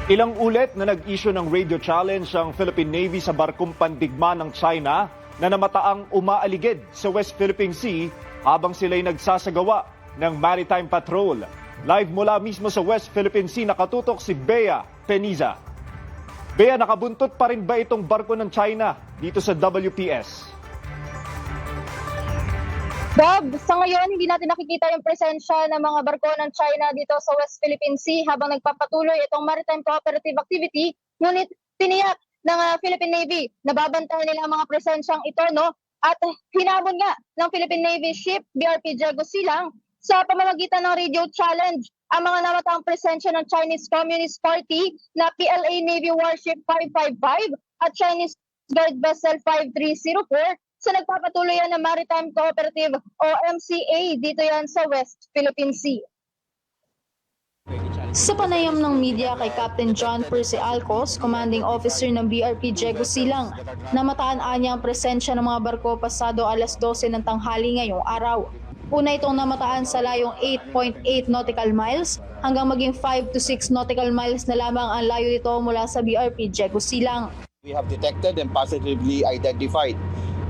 Ilang ulit na nag-issue ng radio challenge ang Philippine Navy sa barkong pandigma ng China na namataang umaaligid sa West Philippine Sea habang sila'y nagsasagawa ng maritime patrol. Live mula mismo sa West Philippine Sea nakatutok si Bea Peniza. Bea, nakabuntot pa rin ba itong barko ng China dito sa WPS? Bob, sa ngayon hindi natin nakikita yung presensya ng mga barko ng China dito sa West Philippine Sea habang nagpapatuloy itong maritime cooperative activity. Ngunit tiniyak ng Philippine Navy na babantayan nila ang mga presensyang ito, no? At hinamon nga ng Philippine Navy ship BRP Diego Silang sa pamamagitan ng radio challenge ang mga namataang presensya ng Chinese Communist Party na PLA Navy Warship 555 at Chinese Guard Vessel 5304 sa nagpapatuloy ng Maritime Cooperative o MCA dito yan sa West Philippine Sea. Sa panayam ng media kay Captain John Percy Alcos, commanding officer ng BRP Diego Silang, namataan niya ang presensya ng mga barko pasado alas 12 ng tanghali ngayong araw. Una itong namataan sa layong 8.8 nautical miles hanggang maging 5 to 6 nautical miles na lamang ang layo nito mula sa BRP Diego Silang. We have detected and positively identified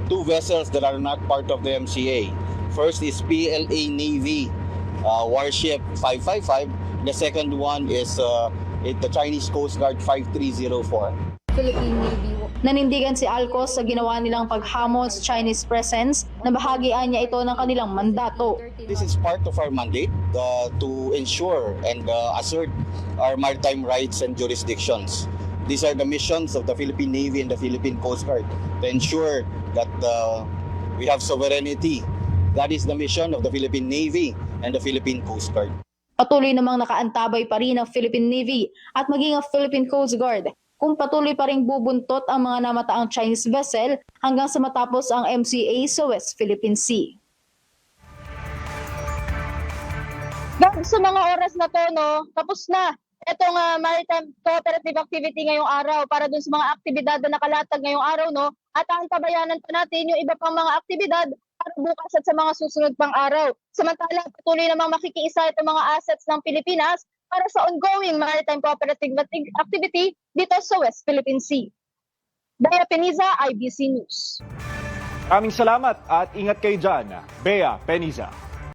two vessels that are not part of the MCA. First is PLA Navy Warship 555. The second one is the Chinese Coast Guard 5304. Philippine Navy. Nanindigan si Alcos sa ginawa nilang paghamon sa Chinese presence na bahagian niya ito ng kanilang mandato. This is part of our mandate to ensure and assert our maritime rights and jurisdictions. These are the missions of the Philippine Navy and the Philippine Coast Guard to ensure that we have sovereignty. That is the mission of the Philippine Navy and the Philippine Coast Guard. Patuloy namang nakaantabay pa rin ang Philippine Navy at maging ang Philippine Coast Guard kung patuloy pa rin bubuntot ang mga namataang Chinese vessel hanggang sa matapos ang MCA sa West Philippine Sea. Sa mga oras na to, no, tapos na itong maritime cooperative activity ngayong araw para dun sa mga aktibidad na nakalatag ngayong araw, no, at antabayanan pa natin yung iba pang mga aktibidad para bukas at sa mga susunod pang araw. Samantala, patuloy namang makikiisa itong mga assets ng Pilipinas para sa ongoing maritime cooperative activity dito sa West Philippine Sea. Bea Peniza, IBC News. Maraming salamat at ingat kayo dyan, Bea Peniza.